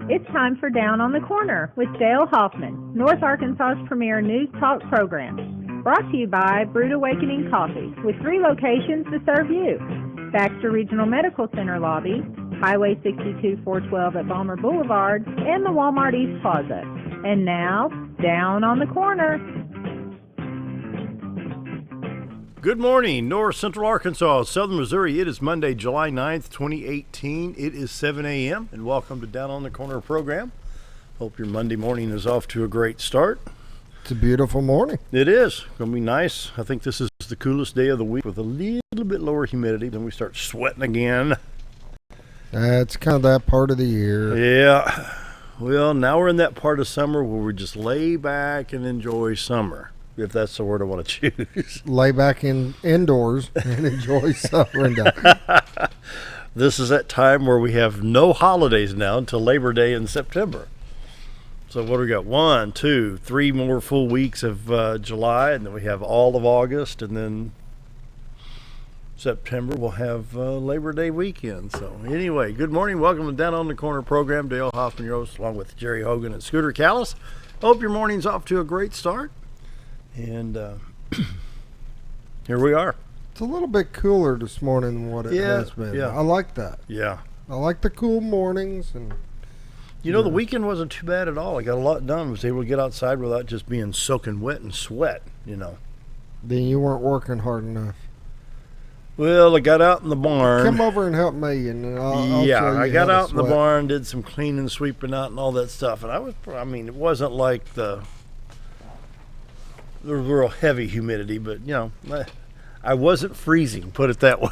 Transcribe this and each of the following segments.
It's time for Down on the Corner with Dale Hoffman, North Arkansas's premier news talk program. Brought to you by Brewed Awakening Coffee, with 3 locations to serve you. Baxter Regional Medical Center lobby, Highway 62 412 at Balmer Boulevard, and the Walmart East Plaza. And now, Down on the Corner. Good morning, North Central Arkansas, Southern Missouri. It is Monday, July 9th, 2018. It is 7 a.m. and welcome to Down on the Corner program. Hope your Monday morning is off to a great start. It's a beautiful morning. It is. Going to be nice. I think this is the coolest day of the week with a little bit lower humidity. Then we start sweating again. It's kind of that part of the year. Yeah. Well, now we're in that part of summer where we just lay back and enjoy summer. If that's the word I want to choose. Lay back indoors and enjoy summer. This is that time where we have no holidays now until Labor Day in September. So what do we got? 1, 2, 3 more full weeks of July, and then we have all of August, and then September we'll have Labor Day weekend. So anyway, good morning. Welcome to Down on the Corner program. Dale Hoffman, your host, along with Jerry Hogan and Scooter Callis. Hope your morning's off to a great start. And here we are. It's a little bit cooler this morning than what it has been. Yeah. I like that. Yeah. I like the cool mornings. And you know, the weekend wasn't too bad at all. I got a lot done. I was able to get outside without just being soaking wet and sweat, you know. Then you weren't working hard enough. Well, I got out in the barn. Come over and help me. And I'll yeah, show you I got how to out in the sweat. barn, did some cleaning, sweeping out and all that stuff. And it wasn't like the real heavy humidity, but, you know, I wasn't freezing, put it that way.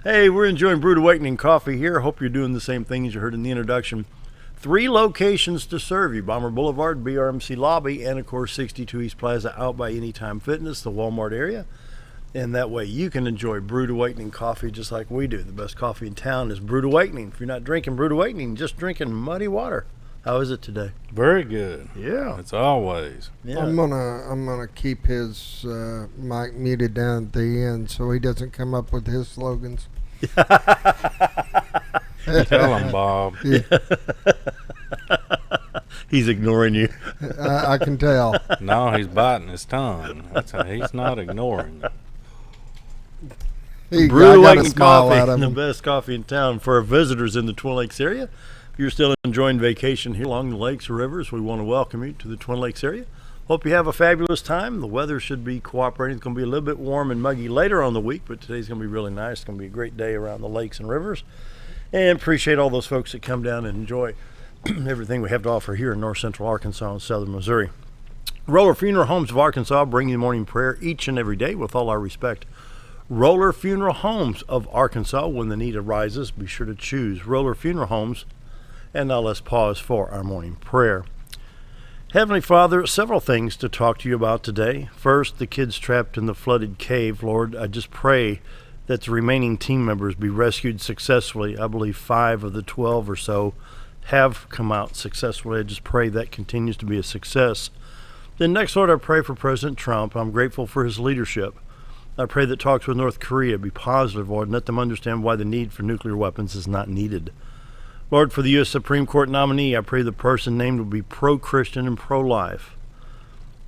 Hey, we're enjoying Brewed Awakening Coffee here. Hope you're doing the same thing as you heard in the introduction. 3 locations to serve you: Balmer Boulevard, BRMC Lobby, and, of course, 62 East Plaza out by Anytime Fitness, the Walmart area. And that way you can enjoy Brewed Awakening Coffee just like we do. The best coffee in town is Brewed Awakening. If you're not drinking Brewed Awakening, just drinking muddy water. How is it today? Very good. Yeah. It's always. Yeah. I'm gonna keep his mic muted down at the end so he doesn't come up with his slogans. Tell him, Bob. Yeah, He's ignoring you. I can tell. No, he's biting his tongue. He's not ignoring you. Brewed I gotta Awakening smile at Coffee, the him. best coffee in town for our visitors in the Twin Lakes area. If you're still enjoying vacation here along the lakes or rivers, we want to welcome you to the Twin Lakes area. Hope you have a fabulous time. The weather should be cooperating. It's going to be a little bit warm and muggy later on the week, but today's going to be really nice. It's going to be a great day around the lakes and rivers. And appreciate all those folks that come down and enjoy everything we have to offer here in North Central Arkansas and Southern Missouri. Roller Funeral Homes of Arkansas bring you morning prayer each and every day with all our respect. Roller Funeral Homes of Arkansas. When the need arises, be sure to choose Roller Funeral Homes. And now let's pause for our morning prayer. Heavenly Father, several things to talk to you about today. First, the kids trapped in the flooded cave. Lord, I just pray that the remaining team members be rescued successfully. I believe 5 of the 12 or so have come out successfully. I just pray that continues to be a success. Then next, Lord, I pray for President Trump. I'm grateful for his leadership. I pray that talks with North Korea be positive, Lord, and let them understand why the need for nuclear weapons is not needed. Lord, for the U.S. Supreme Court nominee, I pray the person named will be pro-Christian and pro-life.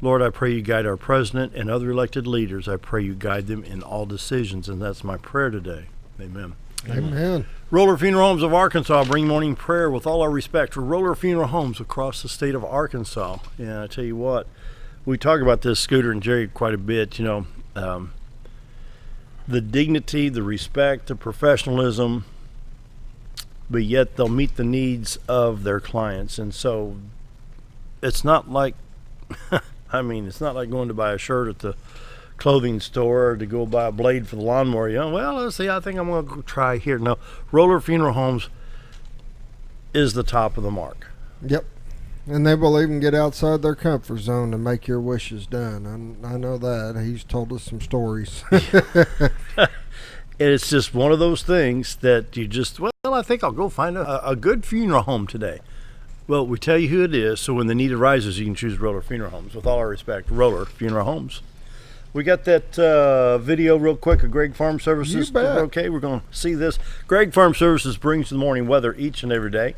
Lord, I pray you guide our president and other elected leaders. I pray you guide them in all decisions, and that's my prayer today. Amen. Amen. Roller Funeral Homes of Arkansas bring morning prayer with all our respect for Roller Funeral Homes across the state of Arkansas. And I tell you what, we talk about this, Scooter and Jerry, quite a bit, you know, the dignity, the respect, the professionalism, but yet they'll meet the needs of their clients. And so it's not like, it's not like going to buy a shirt at the clothing store or to go buy a blade for the lawnmower. You know, well, let's see, I think I'm going to go try here. No, Roller Funeral Homes is the top of the mark. Yep. And they will even get outside their comfort zone to make your wishes done. I know that. He's told us some stories. And it's just one of those things that you just, well, I think I'll go find a good funeral home today. Well, we tell you who it is, so when the need arises, you can choose Roller Funeral Homes. With all our respect, Roller Funeral Homes. We got that video real quick of Gregg Farm Services. You bet. Okay, we're going to see this. Gregg Farm Services brings you the morning weather each and every day.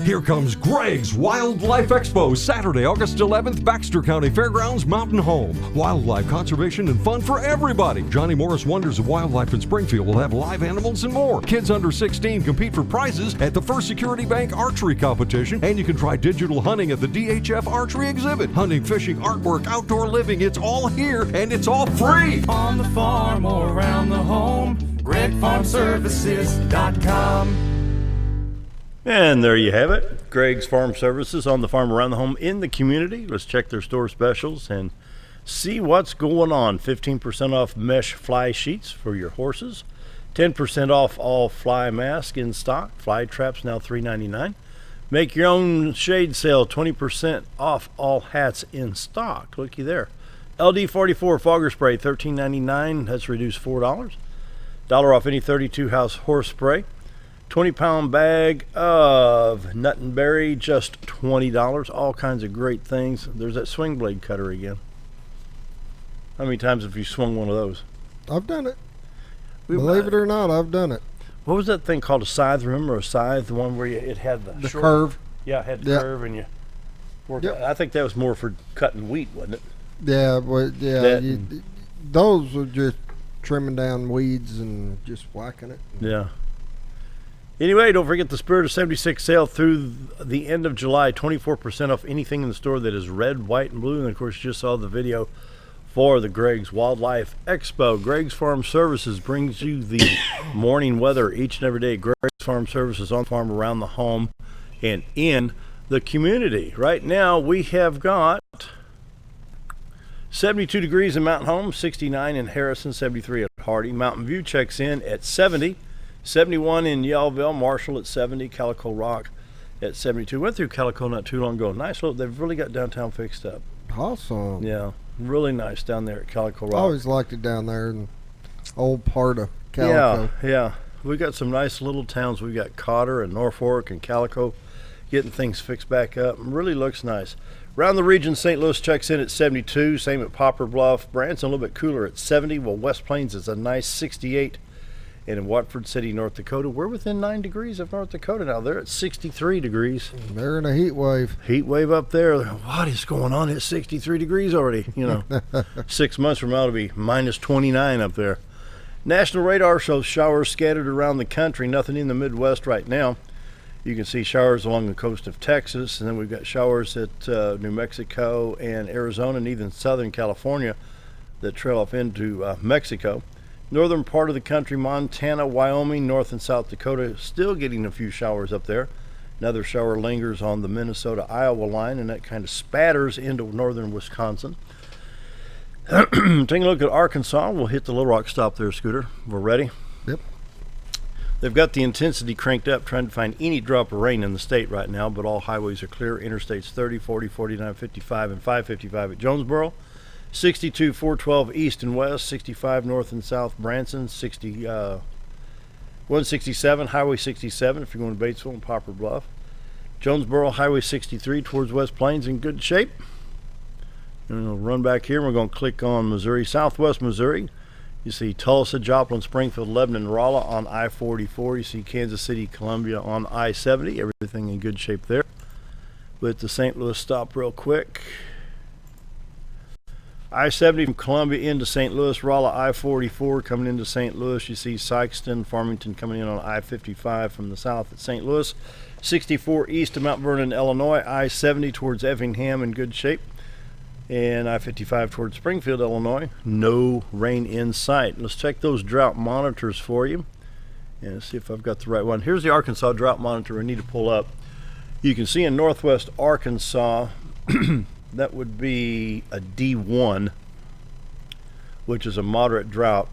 Here comes Gregg's Wildlife Expo, Saturday, August 11th, Baxter County Fairgrounds, Mountain Home. Wildlife conservation and fun for everybody. Johnny Morris Wonders of Wildlife in Springfield will have live animals and more. Kids under 16 compete for prizes at the First Security Bank Archery Competition, and you can try digital hunting at the DHF Archery Exhibit. Hunting, fishing, artwork, outdoor living, it's all here, and it's all free. On the farm or around the home, GreggFarmServices.com. And there you have it. Gregg's Farm Services on the farm around the home in the community. Let's check their store specials and see what's going on. 15% off mesh fly sheets for your horses. 10% off all fly masks in stock. Fly traps now $3.99. Make your own shade sale. 20% off all hats in stock. Looky there. LD44 fogger spray $13.99. That's reduced $4. $1 off any 32 house horse spray. 20-pound bag of nut and berry, just $20. All kinds of great things. There's that swing blade cutter again. How many times have you swung one of those? I've done it. Believe it or not, I've done it. What was that thing called? A scythe? Remember a scythe? The one where it had the short curve. Yeah, it had the Yep. curve, and you work. Yep. I think that was more for cutting wheat, wasn't it? Yeah, but yeah, That those are just trimming down weeds and just whacking it. Yeah. Anyway, don't forget the Spirit of 76 sale through the end of July. 24% off anything in the store that is red, white, and blue. And, of course, you just saw the video for the Gregg's Wildlife Expo. Gregg's Farm Services brings you the morning weather each and every day. Gregg's Farm Services on the farm, around the home, and in the community. Right now, we have got 72 degrees in Mountain Home, 69 in Harrison, 73 at Hardy. Mountain View checks in at 70. 71 in Yellville, Marshall at 70, Calico Rock at 72. Went through Calico not too long ago. Nice little, they've really got downtown fixed up. Awesome. Yeah, really nice down there at Calico I Rock. always liked it down there in old part of Calico. Yeah. We got some nice little towns. We've got Cotter and Norfolk and Calico getting things fixed back up. Really looks nice. Around the region, St. Louis checks in at 72. Same at Poplar Bluff. Branson a little bit cooler at 70. Well, West Plains is a nice 68. And in Watford City, North Dakota, we're within 9 degrees of North Dakota now. They're at 63 degrees. They're in a heat wave. Heat wave up there. What is going on? It's 63 degrees already. 6 months from now, it'll be minus 29 up there. National radar shows showers scattered around the country. Nothing in the Midwest right now. You can see showers along the coast of Texas. And then we've got showers at New Mexico and Arizona and even Southern California that trail off into Mexico. Northern part of the country, Montana, Wyoming, North and South Dakota, still getting a few showers up there. Another shower lingers on the Minnesota-Iowa line, and that kind of spatters into northern Wisconsin. Taking a look at Arkansas, we'll hit the Little Rock stop there, Scooter. We're ready? Yep. They've got the intensity cranked up, trying to find any drop of rain in the state right now, but all highways are clear. Interstates 30, 40, 49, 55, and 555 at Jonesboro. 62, 412 east and west, 65 north and south Branson, 167, Highway 67 if you're going to Batesville and Poplar Bluff. Jonesboro, Highway 63 towards West Plains in good shape. And we'll run back here and we're going to click on Missouri, southwest Missouri. You see Tulsa, Joplin, Springfield, Lebanon, Rolla on I-44. You see Kansas City, Columbia on I-70. Everything in good shape there. With the St. Louis stop real quick. I-70 from Columbia into St. Louis, Rolla I-44 coming into St. Louis. You see Sykeston, Farmington coming in on I-55 from the south at St. Louis. 64 east of Mount Vernon, Illinois. I-70 towards Effingham in good shape. And I-55 towards Springfield, Illinois. No rain in sight. Let's check those drought monitors for you and see if I've got the right one. Here's the Arkansas drought monitor I need to pull up. You can see in northwest Arkansas that would be a D1, which is a moderate drought.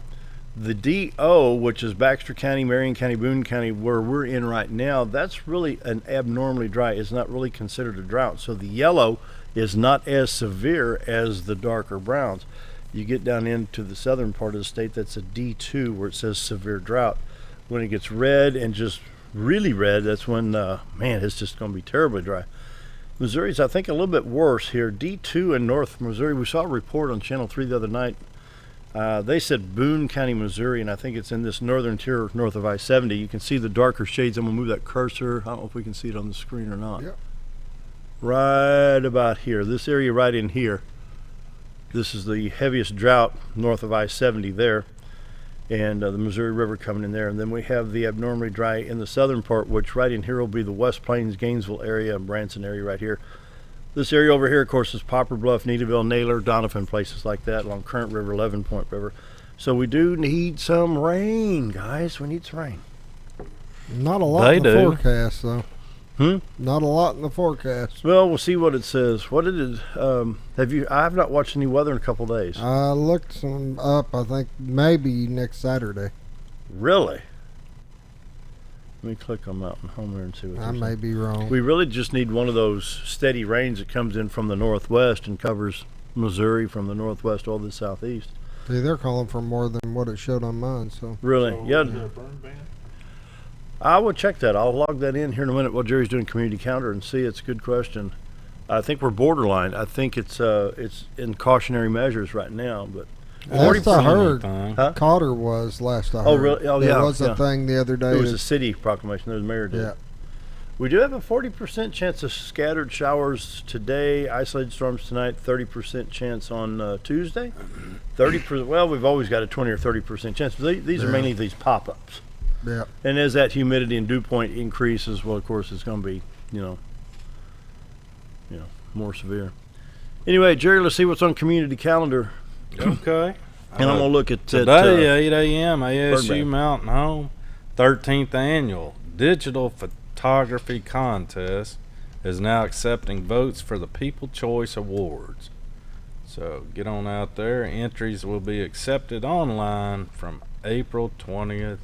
The DO, which is Baxter County, Marion County, Boone County, where we're in right now, that's really an abnormally dry. It's not really considered a drought. So the yellow is not as severe as the darker browns. You get down into the southern part of the state, that's a D2 where it says severe drought. When it gets red and just really red, that's when, man, it's just going to be terribly dry. Missouri's, I think, a little bit worse here. D2 in North Missouri. We saw a report on Channel 3 the other night. They said Boone County, Missouri, and I think it's in this northern tier north of I-70. You can see the darker shades. I'm going to move that cursor. I don't know if we can see it on the screen or not. Yep. Right about here. This area right in here. This is the heaviest drought north of I-70 there. And the Missouri River coming in there. And then we have the abnormally dry in the southern part, which right in here will be the West Plains, Gainesville area, and Branson area right here. This area over here, of course, is Poplar Bluff, Needville, Naylor, Donovan, places like that, along Current River, 11 Point River. So we do need some rain, guys. We need some rain. Not a lot in the forecast, though. Not a lot in the forecast. Well, we'll see what it says. What it is, I have not watched any weather in a couple of days. I looked some up, I think maybe next Saturday. Really? Let me click on Mountain Home here and see what I may be wrong. We really just need one of those steady rains that comes in from the northwest and covers Missouri from the northwest all the southeast. See, they're calling for more than what it showed on mine, so. Really? So Yeah. is there a burn ban? I would check that. I'll log that in here in a minute while Jerry's doing community calendar and see. It's a good question. I think we're borderline. I think it's in cautionary measures right now, but Last I heard, Huh? Cotter was last I heard. Oh, really? Oh, there yeah, was a yeah. thing the other day. it was that- a city proclamation that the mayor did. yeah. We do have a 40% chance of scattered showers today, isolated storms tonight, 30% chance on Tuesday. 30%, well, we've always got a 20 or 30% chance. But these are Yeah. mainly these pop-ups. Yeah. And as that humidity and dew point increases, well, of course, it's going to be, you know, more severe. Anyway, Jerry, let's see what's on community calendar. Okay. And I'm going to look at Today, 8 a.m., Burn ASU ban. Mountain Home 13th Annual Digital Photography Contest is now accepting votes for the People Choice Awards. So get on out there. Entries will be accepted online from April 20th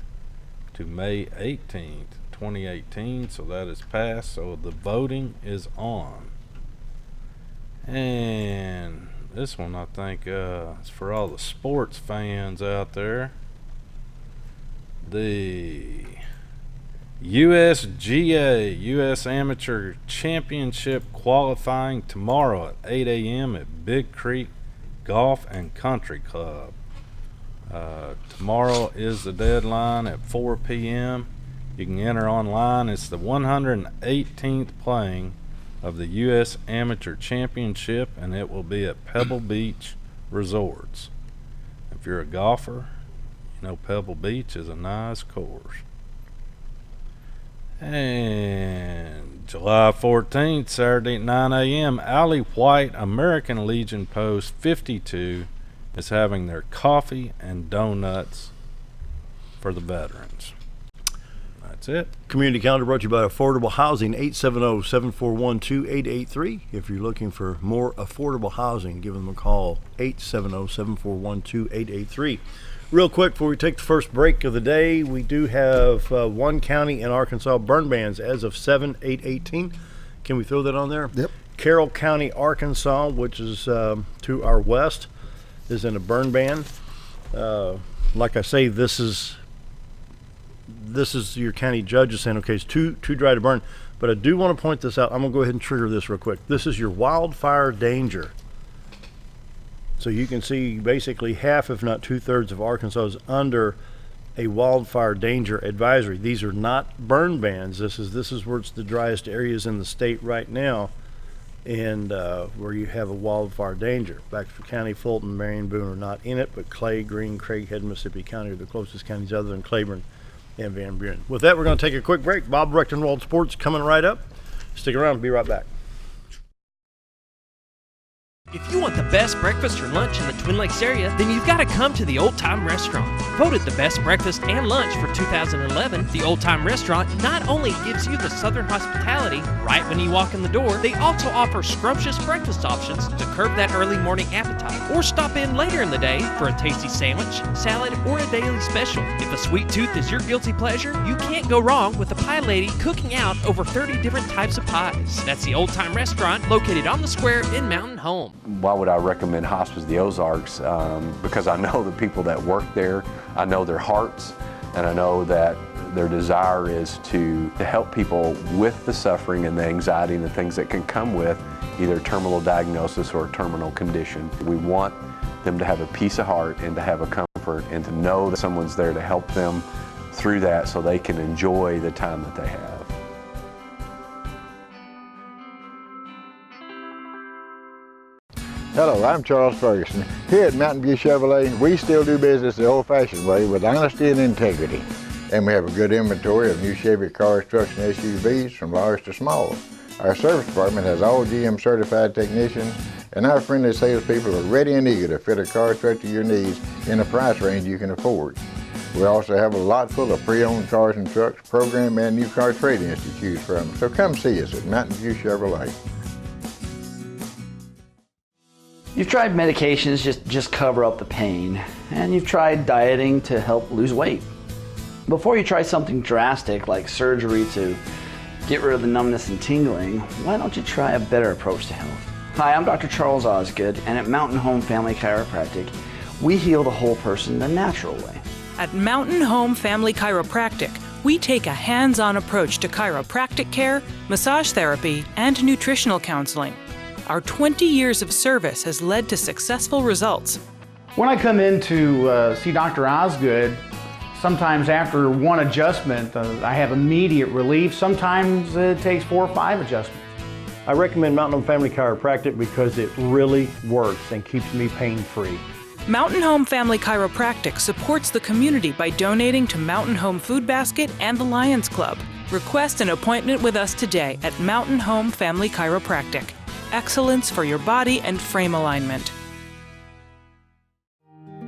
to May 18th, 2018. So that is passed. So the voting is on. And this one, I think, is for all the sports fans out there. The USGA, U.S. Amateur Championship qualifying tomorrow at 8 a.m. at Big Creek Golf and Country Club. Tomorrow is the deadline at 4 p.m. You can enter online. It's the 118th playing of the U.S. Amateur Championship, and it will be at Pebble Beach Resorts. If you're a golfer, you know Pebble Beach is a nice course. And July 14th, Saturday at 9 a.m., Allie White American Legion Post 52 is having their coffee and donuts for the veterans. That's it. Community calendar brought to you by Affordable Housing, 870-741-2883. If you're looking for more affordable housing, give them a call, 870-741-2883. Real quick, before we take the first break of the day, we do have one county in Arkansas burn bans as of 7/8/18. Can we throw that on there? Yep. Carroll County, Arkansas, which is to our west, is in a burn ban. Like I say, this is your county judge is saying, okay, it's too dry to burn. But I do want to point this out. I'm going to go ahead and trigger this real quick. This is your wildfire danger. So you can see basically half, if not 2/3 of Arkansas is under a wildfire danger advisory. These are not burn bans. This is where it's the driest areas in the state right now, and where you have a wildfire danger. Baxter County, Fulton, Marion, Boone are not in it, but Clay, Greene, Craighead, Mississippi County are the closest counties other than Claiborne and Van Buren. With that, we're going to take a quick break. Bob Recktenwald Sports coming right up. Stick around. Be right back. If you want the best breakfast or lunch in the Twin Lakes area, then you've got to come to the Old Time Restaurant. Voted the best breakfast and lunch for 2011, the Old Time Restaurant not only gives you the Southern hospitality right when you walk in the door, they also offer scrumptious breakfast options to curb that early morning appetite. Or stop in later in the day for a tasty sandwich, salad, or a daily special. If a sweet tooth is your guilty pleasure, you can't go wrong with the Pie Lady cooking out over 30 different types of pies. That's the Old Time Restaurant located on the square in Mountain Home. Why would I recommend Hospice of the Ozarks? Because I know the people that work there, I know their hearts, and I know that Their desire is to help people with the suffering and the anxiety and the things that can come with either terminal diagnosis or a terminal condition. We want them to have a peace of heart and to have a comfort and to know that someone's there to help them through that so they can enjoy the time that they have. Hello, I'm Charles Ferguson. Here at Mountain View Chevrolet, we still do business the old-fashioned way with honesty and integrity. And we have a good inventory of new Chevy cars, trucks, and SUVs from large to small. Our service department has all GM certified technicians, and our friendly salespeople are ready and eager to fit a car truck to your needs in a price range you can afford. We also have a lot full of pre-owned cars and trucks, program and new car trade-ins to choose from. So come see us at Mountain View Chevrolet. You've tried medications just cover up the pain, and you've tried dieting to help lose weight. Before you try something drastic like surgery to get rid of the numbness and tingling, why don't you try a better approach to health? Hi, I'm Dr. Charles Osgood, and at Mountain Home Family Chiropractic, we heal the whole person the natural way. At Mountain Home Family Chiropractic, we take a hands-on approach to chiropractic care, massage therapy, and nutritional counseling. Our 20 years of service has led to successful results. When I come in to see Dr. Osgood, sometimes after one adjustment, I have immediate relief. Sometimes it takes 4 or 5 adjustments. I recommend Mountain Home Family Chiropractic because it really works and keeps me pain-free. Mountain Home Family Chiropractic supports the community by donating to Mountain Home Food Basket and the Lions Club. Request an appointment with us today at Mountain Home Family Chiropractic. Excellence for your body and frame alignment.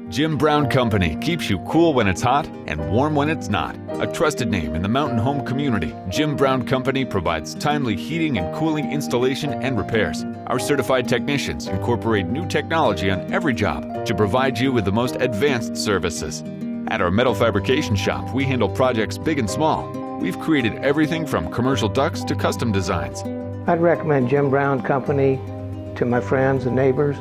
Jim Brown Company keeps you cool when it's hot and warm when it's not. A trusted name in the mountain home community, Jim Brown Company provides timely heating and cooling installation and repairs. Our certified technicians incorporate new technology on every job to provide you with the most advanced services. At our metal fabrication shop, we handle projects big and small. We've created everything from commercial ducts to custom designs. I'd recommend Jim Brown Company to my friends and neighbors.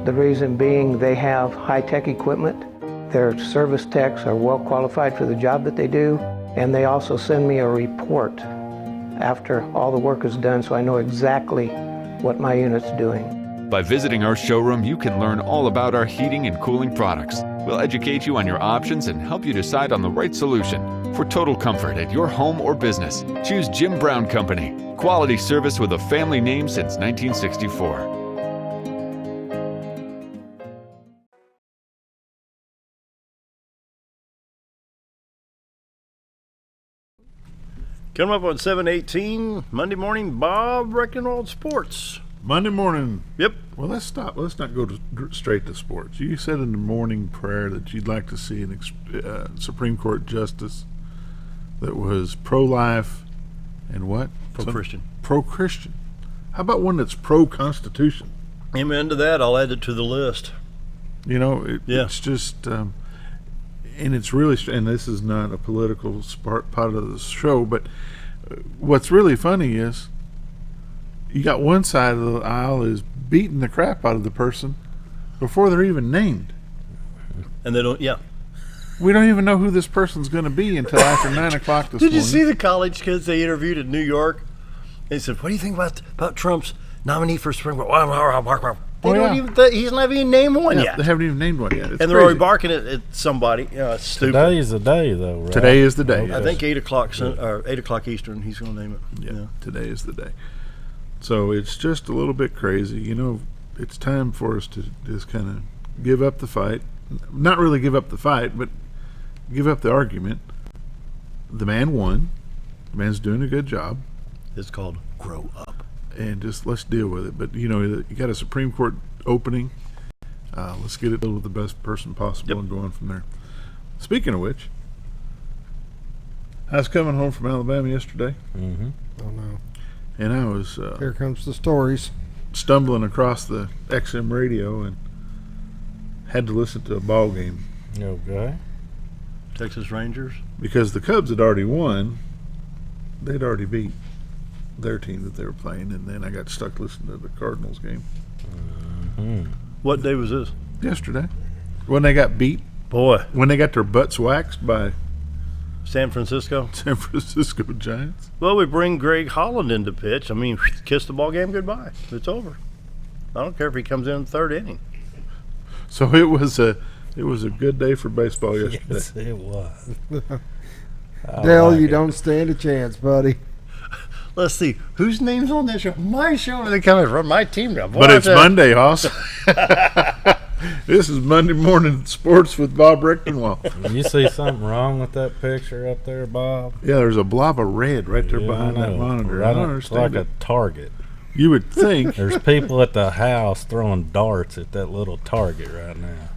The reason being they have high-tech equipment. Their service techs are well qualified for the job that they do, and they also send me a report after all the work is done so I know exactly what my unit's doing. By visiting our showroom, you can learn all about our heating and cooling products. We'll educate you on your options and help you decide on the right solution. For total comfort at your home or business, choose Jim Brown Company. Quality service with a family name since 1964. Coming up on 7:18 Monday morning, Bob Recktenwald Sports. Monday morning. Yep. Well, let's stop. Let's not go straight to sports. You said in the morning prayer that you'd like to see a Supreme Court justice that was pro-life and what? Pro-Christian. Pro-Christian. How about one that's pro-Constitution? Amen to that. I'll add it to the list. You know, it's just, and it's really, and this is not a political part of the show, but what's really funny is you got one side of the aisle is beating the crap out of the person before they're even named. And they don't, We don't even know who this person's going to be until after 9 o'clock this morning. Did you see the college kids they interviewed in New York? They said, what do you think about Trump's nominee for Supreme Court? He's not even named one yet. They haven't even named one yet. It's and they're already barking at somebody. Stupid. Today is the day, though, right? Today is the day. Okay. I think 8 o'clock Eastern, he's going to name it. Yeah, today is the day. So it's just a little bit crazy. You know, it's time for us to just kind of give up the fight. Not really give up the fight, but give up the argument. The man won. The man's doing a good job. It's called grow up. And just let's deal with it. But, you know, you got a Supreme Court opening. Let's get it with the best person possible and go on from there. Speaking of which, I was coming home from Alabama yesterday. Mm-hmm. Oh, no. And I was here comes the stories. Stumbling across the XM radio and had to listen to a ball game. Okay. Texas Rangers. Because the Cubs had already won. They'd already beat their team that they were playing, and then I got stuck listening to the Cardinals game. Mm-hmm. What day was this? Yesterday. When they got beat. Boy. When they got their butts waxed by San Francisco. San Francisco Giants. Well, we bring Greg Holland into pitch. I mean, kiss the ball game goodbye. It's over. I don't care if he comes in the third inning. So it was a good day for baseball yesterday. Yes, it was. Dale, you don't stand a chance, buddy. Let's see. Whose name's on this show? My show. They coming from my team now. But it's Monday, Hoss. This is Monday Morning Sports with Bob Recktenwald. You see something wrong with that picture up there, Bob? Yeah, there's a blob of red right there behind that monitor. I don't It's understand like a target. You would think. There's people at the house throwing darts at that little target right now.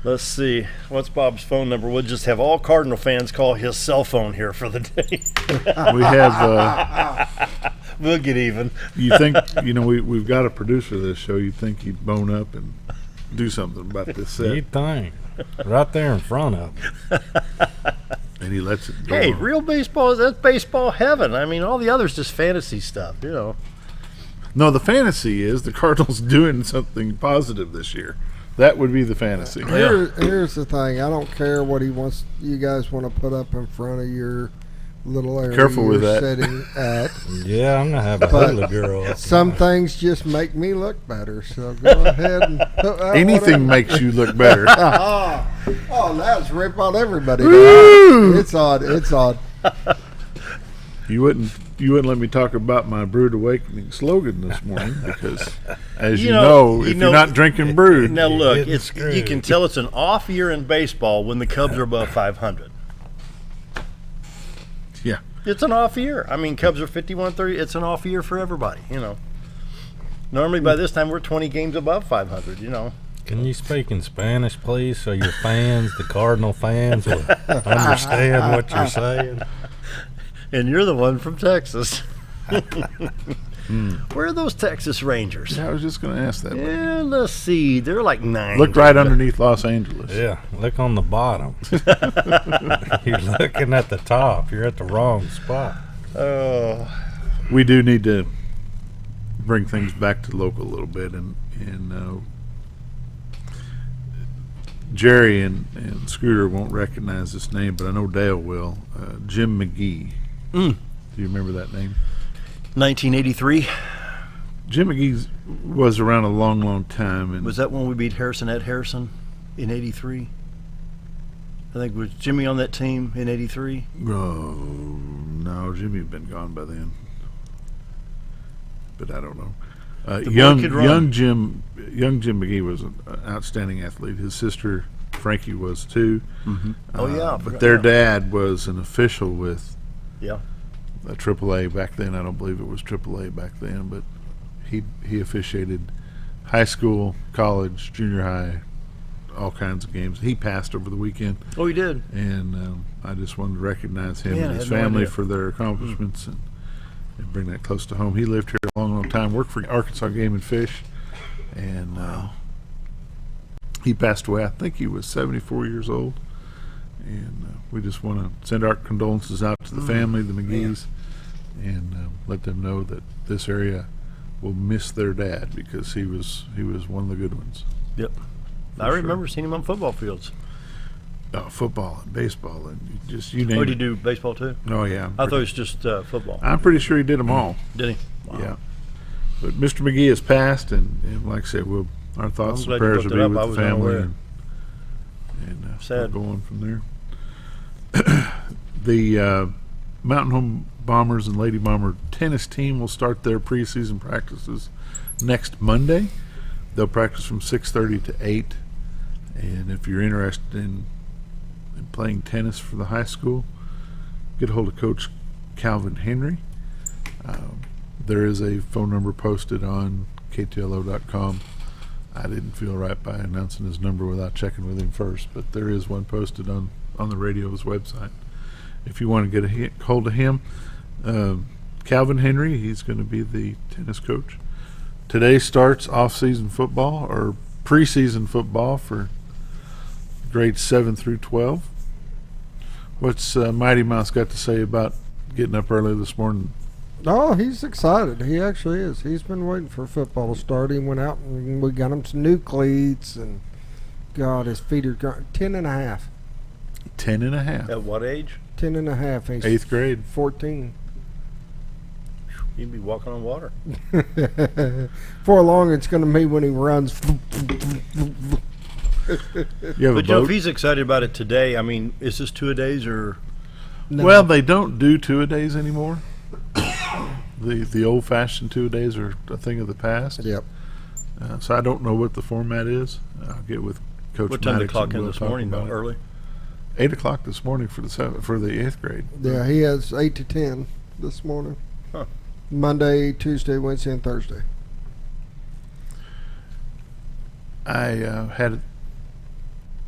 Let's see. What's Bob's phone number? We'll just have all Cardinal fans call his cell phone here for the day. We have. We'll get even. You think, we've got a producer of this show. You'd think he'd bone up and do something about this set. You'd think. Right there in front of him. And he lets it go. Hey, on. real baseball, that's baseball heaven. I mean, all the others just fantasy stuff, No, the fantasy is the Cardinals doing something positive this year. That would be the fantasy. Here's the thing. I don't care what you guys want to put up in front of your little area. Careful with that. Sitting at. Yeah, I'm going to have a hula girl up some things just make me look better, so go ahead and put that anything makes you look better. Oh, that's rip on everybody. Woo! It's odd. You wouldn't let me talk about my Brewed Awakening slogan this morning because, as you know, if you're not drinking brewed. Now look, you can tell it's an off year in baseball when the Cubs are above 500. Yeah, it's an off year. I mean, Cubs are 51-30. It's an off year for everybody. Normally by this time we're 20 games above 500. Can you speak in Spanish, please, so your fans, the Cardinal fans, will understand what you're saying? And you're the one from Texas. Where are those Texas Rangers? Yeah, I was just going to ask that. Yeah, let's see. They're like 9. Look right underneath Los Angeles. Yeah, look on the bottom. You're looking at the top. You're at the wrong spot. We do need to bring things back to local a little bit, and Jerry and Scooter won't recognize this name, but I know Dale will. Jim McGee. Do you remember that name? 1983. Jim McGee was around a long, long time. And was that when we beat Ed Harrison in 83? I think was Jimmy on that team in 83? Oh, no, Jimmy had been gone by then. But I don't know. Young Jim McGee was an outstanding athlete. His sister Frankie was too. Mm-hmm. But their dad was an official with AAA back then. I don't believe it was AAA back then, but he officiated high school, college, junior high, all kinds of games. He passed over the weekend. Oh, he did. And I just wanted to recognize him and his family for their accomplishments and bring that close to home. He lived here a long, long time, worked for Arkansas Game and Fish, and he passed away. I think he was 74 years old. And we just want to send our condolences out to the family, the McGees, and let them know that this area will miss their dad because he was one of the good ones. Yep. I remember seeing him on football fields. Football and baseball and you name it. Oh, did he do baseball too? Oh, yeah. I thought it was just football. I'm pretty sure he did them all. Did he? Wow. Yeah. But Mr. McGee has passed, and like I said, our thoughts and prayers will be with the family. And sad. We'll go on from there. The Mountain Home Bombers and Lady Bomber tennis team will start their preseason practices next Monday. They'll practice from 6:30 to 8. And if you're interested in playing tennis for the high school, get a hold of Coach Calvin Henry. There is a phone number posted on KTLO.com. I didn't feel right by announcing his number without checking with him first, but there is one posted on the radio's website. If you want to get a hold of him, Calvin Henry, he's going to be the tennis coach. Today starts off-season football or preseason football for grades 7 through 12. What's Mighty Mouse got to say about getting up early this morning? Oh, he's excited. He actually is. He's been waiting for football to start. He went out and we got him some new cleats, and God, his feet are 10 and a half. 10 and a half. At what age? 10 and a half. He's 8th grade. 14. You'd be walking on water. For long, it's going to be when he runs. You have a But you know, boat? if he's excited about it today, I mean, is this 2-a-days or? No. Well, they don't do 2-a-days anymore. The old-fashioned 2-a-days are a thing of the past. Yep. So I don't know what the format is. I'll get with Coach What time did Maddox they clock and in we'll this talk morning? about Though, it. early. 8 o'clock this morning for the 8th grade. Yeah, he has 8 to 10 this morning. Huh. Monday, Tuesday, Wednesday, and Thursday. I had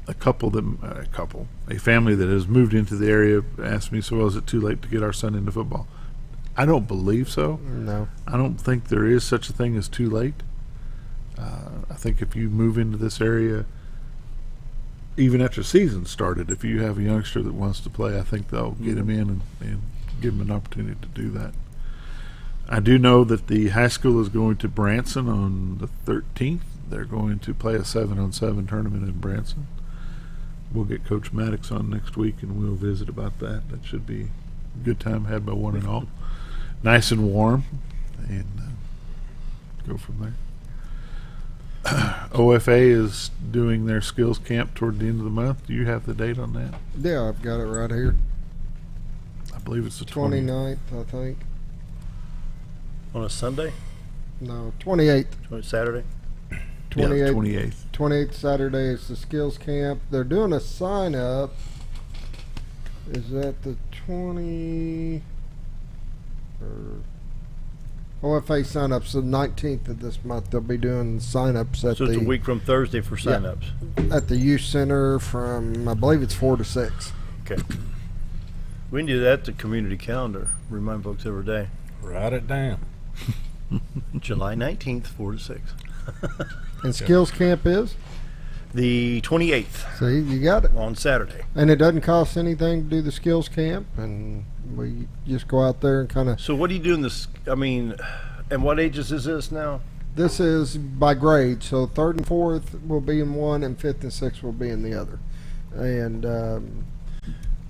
a family that has moved into the area asked me, so is it too late to get our son into football? I don't believe so. No. I don't think there is such a thing as too late. I think if you move into this area, even after season started, if you have a youngster that wants to play, I think they'll get him in and give him an opportunity to do that. I do know that the high school is going to Branson on the 13th. They're going to play a 7-on-7 tournament in Branson. We'll get Coach Maddox on next week, and we'll visit about that. That should be a good time had by one and all. Nice and warm, and go from there. OFA is doing their skills camp toward the end of the month. Do you have the date on that? Yeah, I've got it right here. I believe it's the 29th, I think. On a Sunday? No, 28th. Saturday? 28th. 28th. 28th Saturday is the skills camp. They're doing a sign up. Is that the 20? OFA sign ups the 19th of this month. They'll be doing sign ups at So it's a week from Thursday for sign-ups. At the youth center from, I believe it's 4 to 6. Okay. We can do that to community calendar. Remind folks every day. Write it down. July 19th, 4 to 6. And skills camp is? The 28th. See, you got it. On Saturday. And it doesn't cost anything to do the skills camp, and we just go out there and kind of. So what do you do in this? I mean, and what ages is this now? This is by grade, so 3rd and 4th will be in one, and 5th and 6th will be in the other. And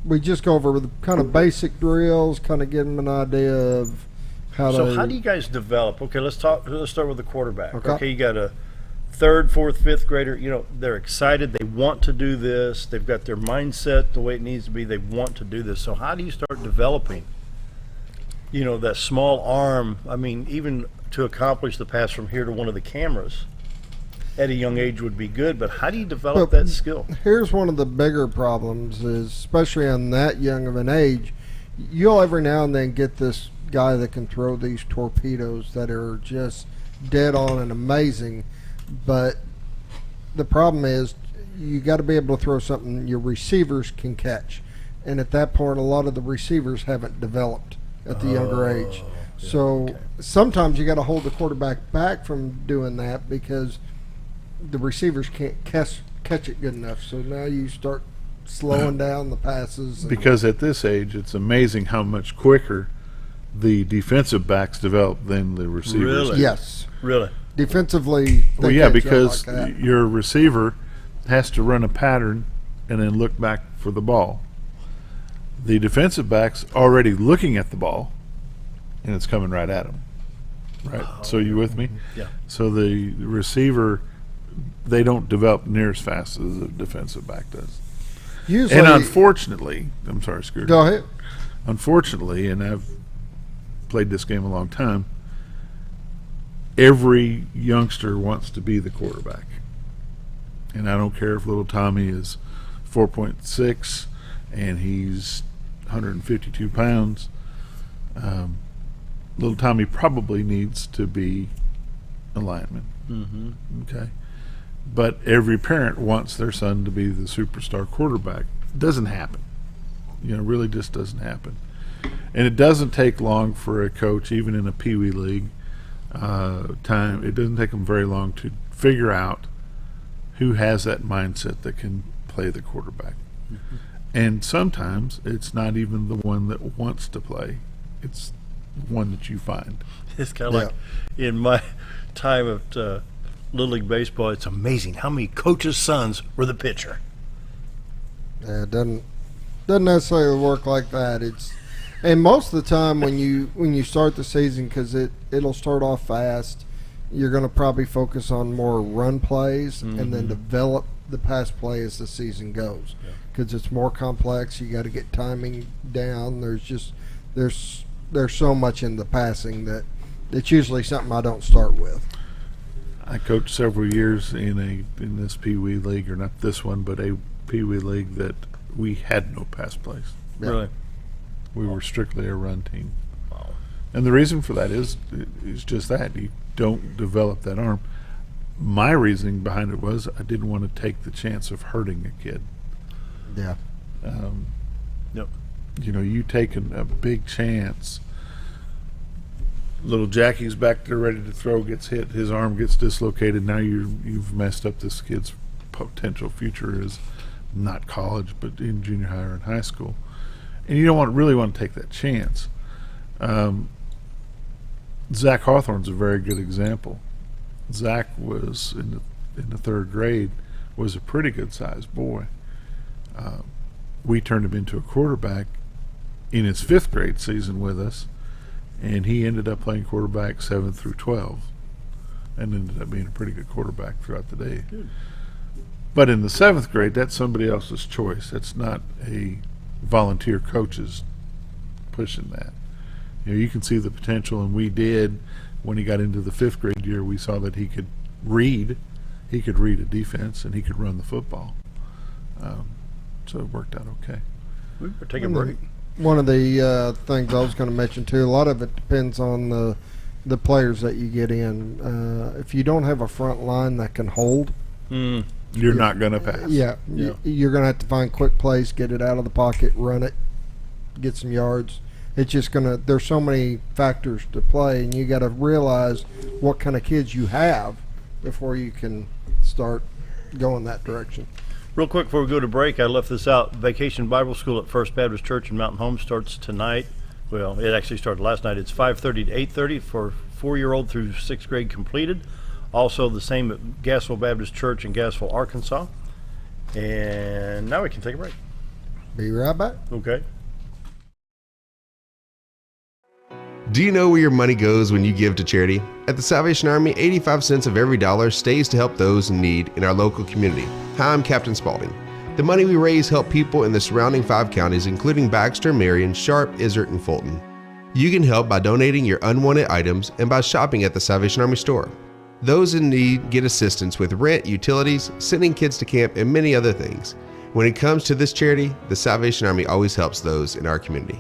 we just go over the kind of basic drills, kind of give them an idea of how to. So how do you guys develop? Okay, let's start with the quarterback. Okay. You got a 3rd, 4th, 5th grader. You know, they're excited. They want to do this. They've got their mindset the way it needs to be. They want to do this. So how do you start developing, you know, that small arm? I mean, even to accomplish the pass from here to one of the cameras at a young age would be good, but how do you develop that skill? Here's one of the bigger problems is, especially on that young of an age, you'll every now and then get this guy that can throw these torpedoes that are just dead on and amazing, but the problem is you got to be able to throw something your receivers can catch, and at that point a lot of the receivers haven't developed at the younger age. So sometimes you got to hold the quarterback back from doing that because the receivers can't catch it good enough. So now you start slowing down the passes. Because at this age, it's amazing how much quicker the defensive backs develop than the receivers. Really? Yes. Really? Defensively, Well, they yeah, catch up because like that. your receiver has to run a pattern and then look back for the ball. The defensive back's already looking at the ball, and it's coming right at him. Right? So you with me? Yeah. So the receiver, they don't develop near as fast as the defensive back does. Usually, And unfortunately, I'm sorry, Scooter. Go ahead. Unfortunately, and I've played this game a long time, every youngster wants to be the quarterback. And I don't care if little Tommy is 4.6 and he's 152 pounds. Little Tommy probably needs to be a lineman. Mm-hmm. Okay. But every parent wants their son to be the superstar quarterback. It doesn't happen. You know, it really just doesn't happen. And it doesn't take long for a coach, even in a peewee league, it doesn't take them very long to figure out who has that mindset that can play the quarterback. Mm-hmm. And sometimes it's not even the one that wants to play. It's one that you find. It's kind of like in my time of Little League Baseball, it's amazing how many coaches' sons were the pitcher. It doesn't Doesn't necessarily work like that. And most of the time when you start the season, because it'll start off fast, you're going to probably focus on more run plays and then develop the pass play as the season goes. Because it's more complex. You got to get timing down. There's so much in the passing that it's usually something I don't start with. I coached several years in this Pee Wee league, or not this one, but a Pee Wee league that we had no pass plays. Really? We were strictly a run team. Wow. And the reason for that is just that. You don't develop that arm. My reasoning behind it was I didn't want to take the chance of hurting a kid. Yeah. Yep. You know, you taking a big chance. Little Jackie's back there ready to throw, gets hit, his arm gets dislocated. Now you've messed up this kid's potential future is not college, but in junior high or in high school. And you don't really want to take that chance. Zach Hawthorne's a very good example. Zach was in the third grade, was a pretty good sized boy. We turned him into a quarterback in his fifth grade season with us, and he ended up playing quarterback 7 through 12 and ended up being a pretty good quarterback throughout the day. Good. But in the seventh grade, that's somebody else's choice. That's not a volunteer coach's pushing that. You know, you can see the potential, and we did when he got into the fifth grade year. We saw that he could read a defense, and he could run the football. So it worked out okay. We were taking a break. One of the things I was going to mention too, a lot of it depends on the players that you get in. If you don't have a front line that can hold, you're not going to pass. Yeah, you're going to have to find quick plays, get it out of the pocket, run it, get some yards. It's just going to, there's so many factors to play, and you got to realize what kind of kids you have before you can start going that direction. Real quick before we go to break, I left this out. Vacation Bible School at First Baptist Church in Mountain Home starts tonight. Well, it actually started last night. It's 5:30 to 8:30 for 4-year-old through 6th grade completed. Also the same at Gassville Baptist Church in Gassville, Arkansas. And now we can take a break. Be right back. Okay. Do you know where your money goes when you give to charity? At the Salvation Army, 85 cents of every dollar stays to help those in need in our local community. Hi, I'm Captain Spaulding. The money we raise help people in the surrounding 5 counties, including Baxter, Marion, Sharp, Izzard, and Fulton. You can help by donating your unwanted items and by shopping at the Salvation Army store. Those in need get assistance with rent, utilities, sending kids to camp, and many other things. When it comes to this charity, the Salvation Army always helps those in our community.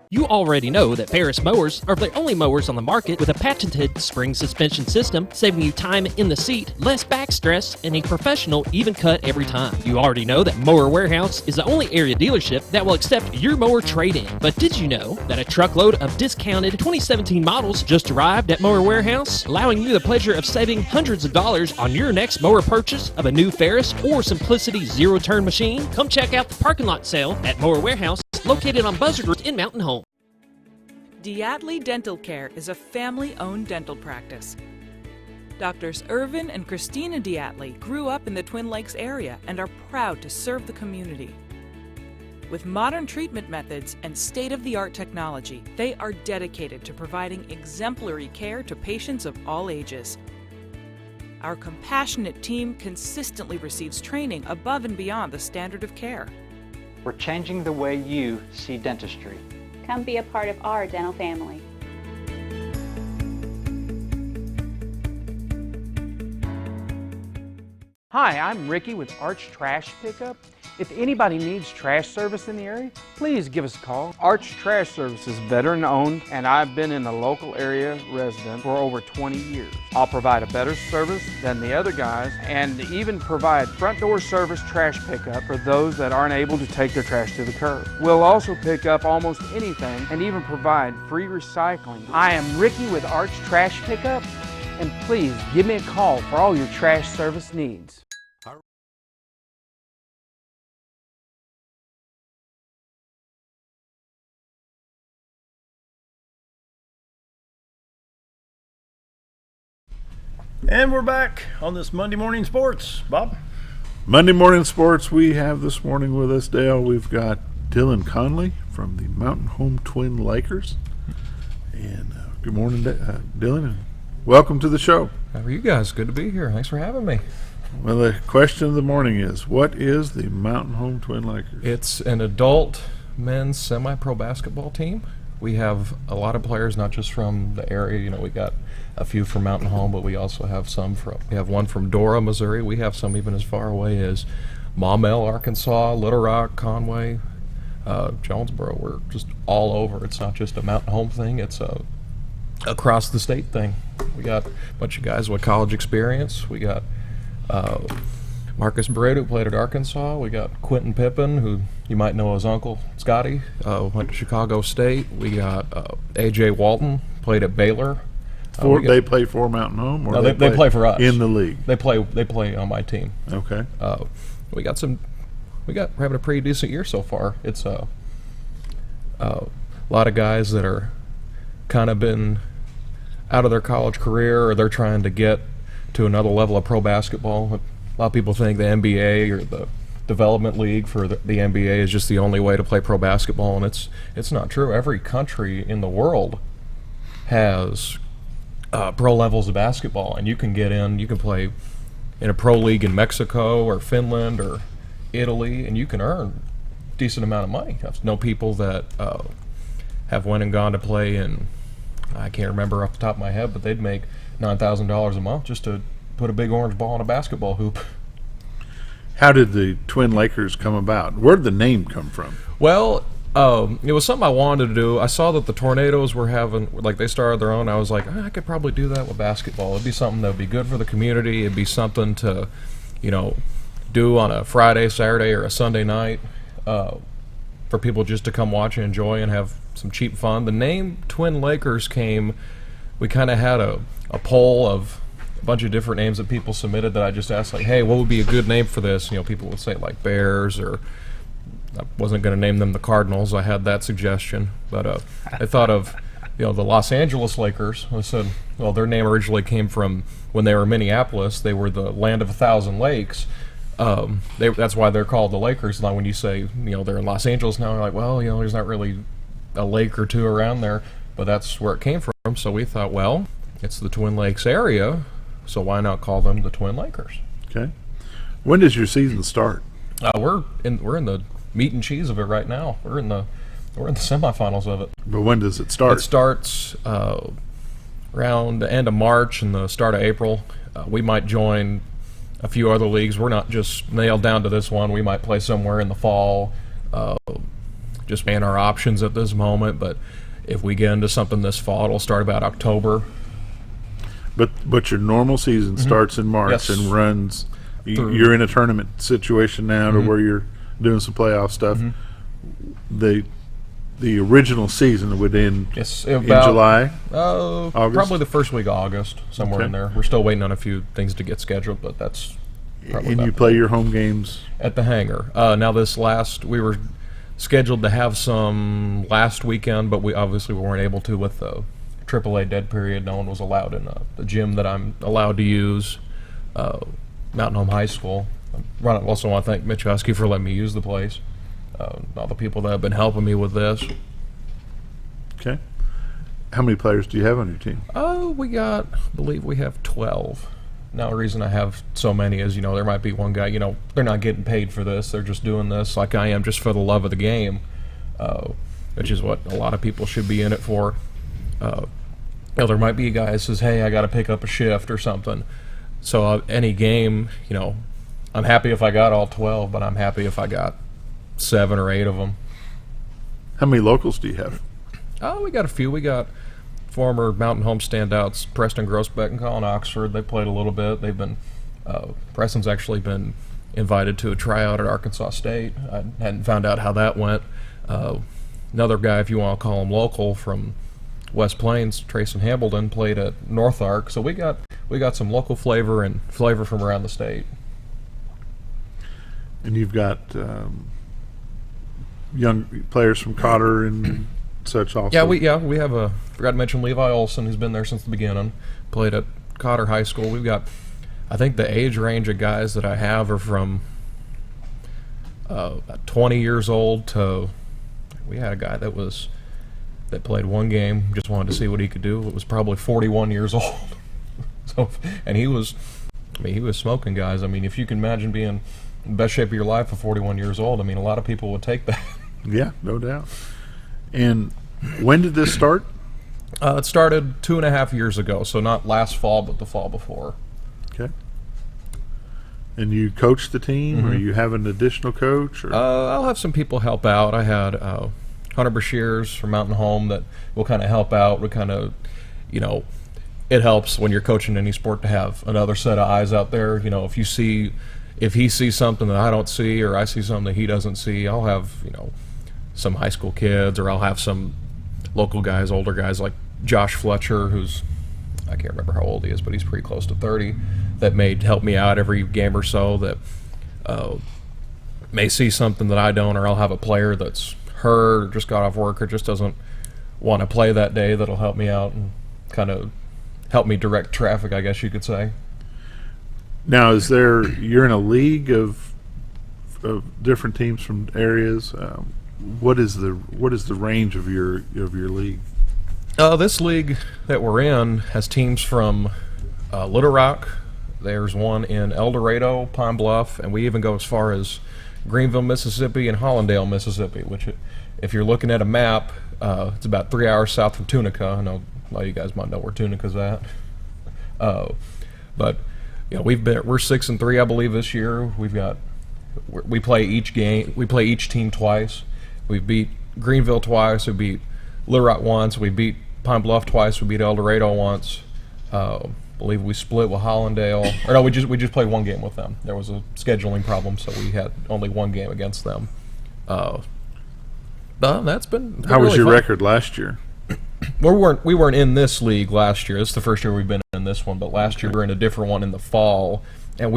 You already know that Ferris mowers are the only mowers on the market with a patented spring suspension system, saving you time in the seat, less back stress, and a professional even cut every time. You already know that Mower Warehouse is the only area dealership that will accept your mower trade-in. But did you know that a truckload of discounted 2017 models just arrived at Mower Warehouse, allowing you the pleasure of saving hundreds of dollars on your next mower purchase of a new Ferris or Simplicity zero-turn machine? Come check out the parking lot sale at Mower Warehouse, located on Buzzard Road in Mountain Home. Diatley Dental Care is a family-owned dental practice. Doctors Irvin and Christina Diatley grew up in the Twin Lakes area and are proud to serve the community. With modern treatment methods and state-of-the-art technology, they are dedicated to providing exemplary care to patients of all ages. Our compassionate team consistently receives training above and beyond the standard of care. We're changing the way you see dentistry. Come be a part of our dental family. Hi, I'm Ricky with Arch Trash Pickup. If anybody needs trash service in the area, please give us a call. Arch Trash Service is veteran owned, and I've been in the local area resident for over 20 years. I'll provide a better service than the other guys and even provide front door service trash pickup for those that aren't able to take their trash to the curb. We'll also pick up almost anything and even provide free recycling. I am Ricky with Arch Trash Pickup, and please give me a call for all your trash service needs. And we're back on this Monday Morning Sports. Bob? Monday morning sports. We have this morning with us, Dale. We've got Dylan Connolly from the Mountain Home Twin Lakers. And good morning, Dylan, and welcome to the show. How are you guys? Good to be here. Thanks for having me. Well, the question of the morning is, what is the Mountain Home Twin Lakers? It's an adult men's semi-pro basketball team. We have a lot of players, not just from the area. You know, we got a few from Mountain Home, but we also have we have one from Dora, Missouri. We have some even as far away as Maumelle, Arkansas, Little Rock, Conway, Jonesboro. We're just all over. It's not just a Mountain Home thing. It's a across the state thing. We got a bunch of guys with college experience. We got Marcus Britt, who played at Arkansas. We got Quentin Pippen, who you might know as Uncle Scotty, went to Chicago State. We got A.J. Walton, played at Baylor. They play for Mountain Home, or no, they play for us in the league. They play on my team. Okay. We're having a pretty decent year so far. It's a lot of guys that are kind of been out of their college career, or they're trying to get to another level of pro basketball. A lot of people think the NBA or the development league for the NBA is just the only way to play pro basketball, and it's not true. Every country in the world has pro levels of basketball, and you can get in. You can play in a pro league in Mexico or Finland or Italy, and you can earn a decent amount of money. I know people that have went and gone to play in, I can't remember off the top of my head, but they'd make $9,000 a month just to put a big orange ball in a basketball hoop. How did the Twin Lakers come about? Where did the name come from? Well, it was something I wanted to do. I saw that the Tornadoes were they started their own. I was like, I could probably do that with basketball. It'd be something that would be good for the community. It'd be something to, do on a Friday, Saturday, or a Sunday night for people just to come watch and enjoy and have some cheap fun. The name Twin Lakers came, we kind of had a poll of a bunch of different names that people submitted that I just asked, like, hey, what would be a good name for this? People would say like Bears, or I wasn't going to name them the Cardinals. I had that suggestion, but I thought of the Los Angeles Lakers. I said, well, their name originally came from when they were in Minneapolis. They were the land of 1,000 lakes. That's why they're called the Lakers. Now when you say they're in Los Angeles now, you're like, well, there's not really a lake or two around there, but that's where it came from. So we thought, well, it's the Twin Lakes area, so why not call them the Twin Lakers? Okay. When does your season start? We're in the meat and cheese of it right now. We're in the semifinals of it. But when does it start? It starts around the end of March and the start of April. We might join a few other leagues. We're not just nailed down to this one. We might play somewhere in the fall. Just weighing our options at this moment, but if we get into something this fall, it'll start about October. But your normal season starts in March, yes, and runs. You're in a tournament situation now to where you're doing some playoff stuff. The original season would end in July? August? Probably the first week of August, somewhere in there. We're still waiting on a few things to get scheduled, but that's probably. And you play your home games? At the hangar. Now we were scheduled to have some last weekend, but we obviously weren't able to with the AAA dead period. No one was allowed in the gym that I'm allowed to use, Mountain Home High School. I also want to thank Mitch Husky for letting me use the place. All the people that have been helping me with this. Okay. How many players do you have on your team? I believe we have 12. Now, the reason I have so many is, there might be one guy, they're not getting paid for this. They're just doing this like I am, just for the love of the game, which is what a lot of people should be in it for. There might be a guy that says, hey, I got to pick up a shift or something. So any game, I'm happy if I got all 12, but I'm happy if I got 7 or 8 of them. How many locals do you have? We got a few. We got former Mountain Home standouts, Preston Grossbeck and Colin Oxford. They played a little bit. They've been Preston's actually been invited to a tryout at Arkansas State. I hadn't found out how that went. Another guy, if you want to call him local, from West Plains, Trayson Hambledon, played at North Ark. So we got some local flavor and flavor from around the state. And you've got young players from Cotter and such also. We have forgot to mention Levi Olson, who's been there since the beginning. Played at Cotter High School. We've got, I think the age range of guys that I have are from about 20 years old to, we had a guy that played one game, just wanted to see what he could do. It was probably 41 years old. So, and he was smoking, guys. I mean, if you can imagine being in the best shape of your life at 41 years old, I mean, a lot of people would take that. Yeah, no doubt. And when did this start? It started 2.5 years ago, so not last fall, but the fall before. Okay. And you coach the team, or you have an additional coach? Or? I'll have some people help out. I had Hunter Bashirs from Mountain Home that will kind of help out. We kind of, it helps when you're coaching any sport to have another set of eyes out there. If he sees something that I don't see, or I see something that he doesn't see, I'll have, some high school kids, or I'll have some local guys, older guys like Josh Fletcher, who's, I can't remember how old he is, but he's pretty close to 30, that may help me out every game or so, that may see something that I don't, or I'll have a player that's hurt or just got off work or just doesn't want to play that day that'll help me out and kind of help me direct traffic, I guess you could say. Now, you're in a league of different teams from areas. What is the range of your league? This league that we're in has teams from Little Rock. There's one in El Dorado, Pine Bluff, and we even go as far as Greenville, Mississippi, and Hollandale, Mississippi, which, if you're looking at a map, it's about 3 hours south from Tunica. I know a lot of you guys might know where Tunica's at. But we're 6-3, I believe, this year. We play each team twice. We beat Greenville twice. We beat Little Rock once. We beat Pine Bluff twice. We beat El Dorado once. Believe we split with Hollandale. Or no, we just played one game with them. There was a scheduling problem, so we had only one game against them. But that's been How was really your fun. record last year? We weren't in this league last year. This is the first year we've been in this one, but last year we were in a different one in the fall, and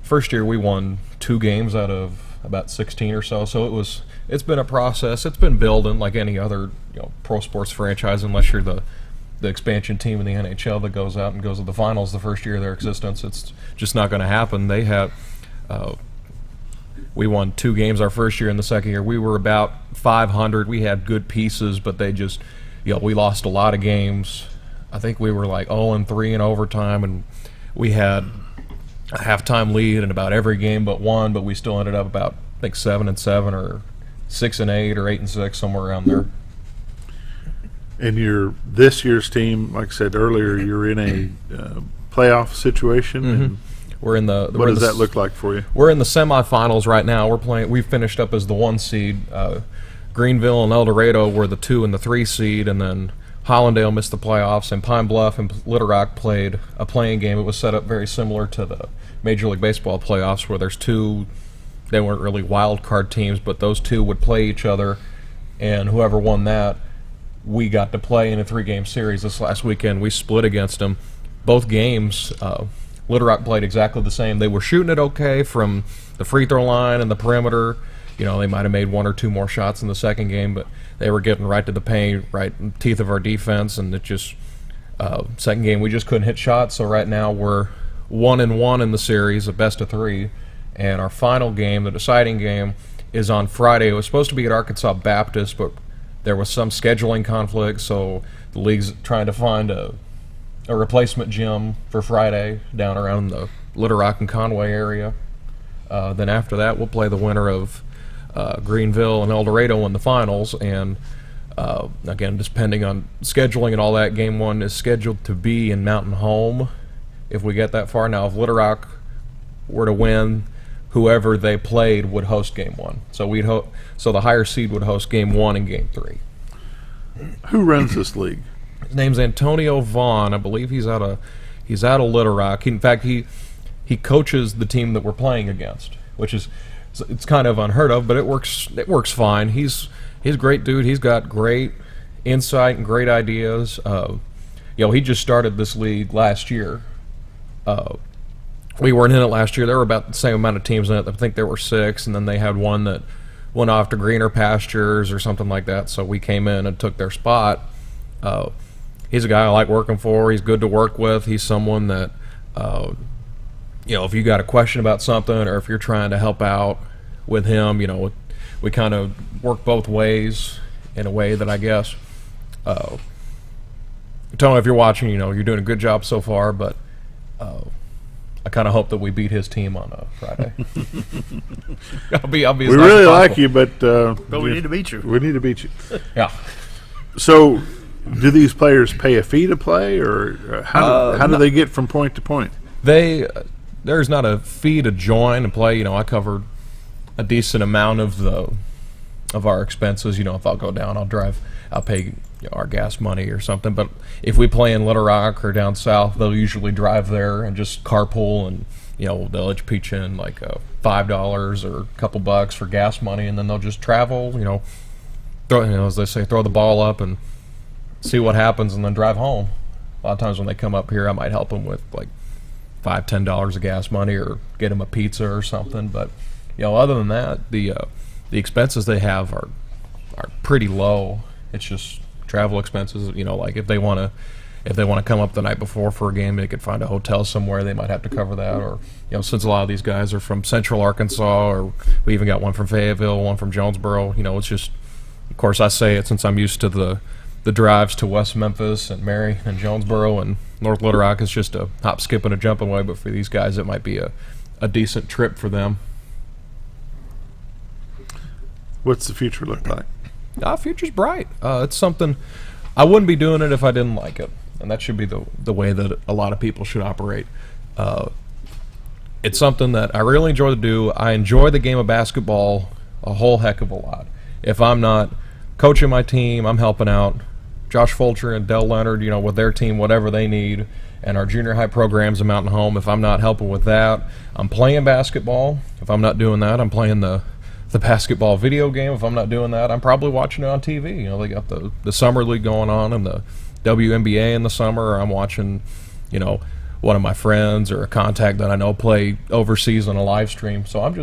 first year we won 2 games out of about 16 or so. So it's been a process. It's been building like any other pro sports franchise, unless you're the expansion team in the NHL that goes out and goes to the finals the first year of their existence. It's just not going to happen. We won 2 games our first year, and the second year we were about 500. We had good pieces, but they just, we lost a lot of games. I think we were like 0-3 in overtime, and we had a halftime lead in about every game but one, but we still ended up about, I think, 7-7 or 6-8 or 8-6, somewhere around there. And this year's team, like I said earlier, you're in a playoff situation. Mm-hmm. And what does that look like for you? We're in the semifinals right now. We finished up as the 1 seed. Greenville and El Dorado were the 2 and the 3 seed, and then Hollandale missed the playoffs, and Pine Bluff and Little Rock played a playing game. It was set up very similar to the Major League Baseball playoffs, where there's 2. They weren't really wild card teams, but those 2 would play each other, and whoever won that, we got to play in a 3-game series this last weekend. We split against them. Both games, Little Rock played exactly the same. They were shooting it okay from the free throw line and the perimeter. They might have made 1 or 2 more shots in the second game, but they were getting right to the paint, right in the teeth of our defense, and it just second game we just couldn't hit shots. So right now we're 1-1 in the series, a best of 3, and our final game, the deciding game, is on Friday. It was supposed to be at Arkansas Baptist, but there was some scheduling conflict, so the league's trying to find a replacement gym for Friday down around the Little Rock and Conway area. Then after that, we'll play the winner of Greenville and El Dorado in the finals, and again, depending on scheduling and all that, game 1 is scheduled to be in Mountain Home if we get that far. Now, if Little Rock were to win, whoever they played would host game 1. So so the higher seed would host game 1 and game 3. Who runs this league? His name's Antonio Vaughn. I believe he's out of Little Rock. In fact, he coaches the team that we're playing against, which is, it's kind of unheard of, but it works fine. He's a great dude. He's got great insight and great ideas. He just started this league last year. We weren't in it last year. There were about the same amount of teams in it. I think there were 6, and then they had one that went off to greener pastures or something like that, so we came in and took their spot. He's a guy I like working for. He's good to work with. He's someone that, if you got a question about something, or if you're trying to help out with him. We kind of work both ways in a way that I guess. Tony, if you're watching, you're doing a good job so far, but I kind of hope that we beat his team on a Friday. I'll be as we nice really as like possible. you, but we need to beat you. We need to beat you. Yeah. So, do these players pay a fee to play, or how do they get from point to point? There's not a fee to join and play. I covered a decent amount of our expenses. If I'll go down, I'll pay our gas money or something. But if we play in Little Rock or down south, they'll usually drive there and just carpool, and they'll each pitch in like $5 or a couple bucks for gas money, and then they'll just travel. Throw, as they say, throw the ball up and see what happens, and then drive home. A lot of times when they come up here, I might help them with like $5-10 of gas money or get them a pizza or something. But other than that, the expenses they have are pretty low. It's just travel expenses. Like if they want to come up the night before for a game, they could find a hotel somewhere. They might have to cover that. Or since a lot of these guys are from Central Arkansas, or we even got one from Fayetteville, one from Jonesboro. It's just, of course, I say it since I'm used to the drives to West Memphis and Mary and Jonesboro and North Little Rock. Is just a hop, skip, and a jump away. But for these guys, it might be a decent trip for them. What's the future look like? Future's bright. It's something I wouldn't be doing it if I didn't like it, and that should be the way that a lot of people should operate. It's something that I really enjoy to do. I enjoy the game of basketball a whole heck of a lot. If I'm not coaching my team, I'm helping out Josh Fulcher and Dell Leonard, with their team, whatever they need, and our junior high programs in Mountain Home. If I'm not helping with that, I'm playing basketball. If I'm not doing that, I'm playing the basketball video game. If I'm not doing that, I'm probably watching it on TV. They got the summer league going on and the WNBA in the summer, or I'm watching, one of my friends or a contact that I know play overseas on a live stream. So I'm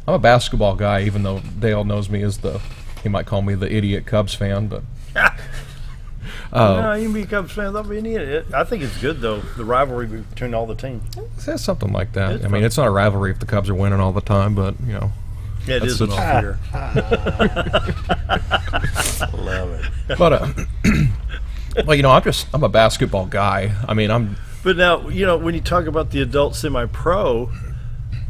a basketball guy, even though Dale knows me as he might call me the idiot Cubs fan, but no, you can be a Cubs fan without being an idiot. I think it's good though, the rivalry between all the teams. It's something like that. It's not a rivalry if the Cubs are winning all the time, but Yeah, it is all here. Love it. But I'm a basketball guy. But now, when you talk about the adult semi-pro,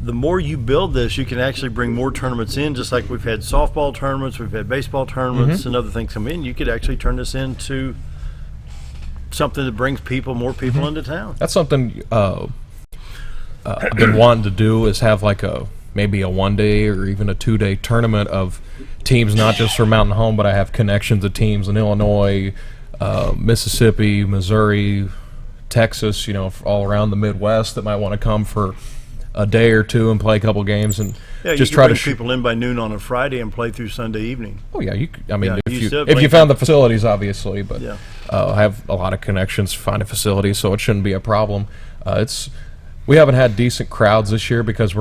the more you build this, you can actually bring more tournaments in. Just like we've had softball tournaments, we've had baseball tournaments, and other things come in. You could actually turn this into something that brings more people into town. That's something I've been wanting to do, is have like maybe a 1-day or even a 2-day tournament of teams, not just for Mountain Home, but I have connections to teams in Illinois, Mississippi, Missouri, Texas, all around the Midwest that might want to come for a day or two and play a couple games and just try to bring people in by noon on a Friday and play through Sunday evening. Oh yeah, if you found the facilities, obviously, but I have a lot of connections finding facilities, so it shouldn't be a problem. We haven't had decent crowds this year because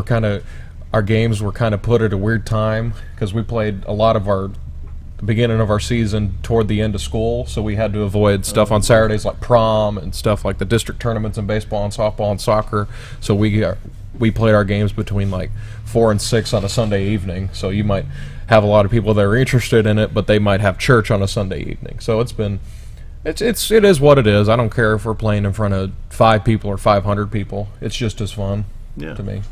our games were kind of put at a weird time because we played a lot of the beginning of our season toward the end of school, so we had to avoid stuff on Saturdays like prom and stuff like the district tournaments in baseball and softball and soccer. So we played our games between like 4 and 6 on a Sunday evening. So you might have a lot of people that are interested in it, but they might have church on a Sunday evening. So it is what it is. I don't care if we're playing in front of 5 people or 500 people. It's just as fun to me.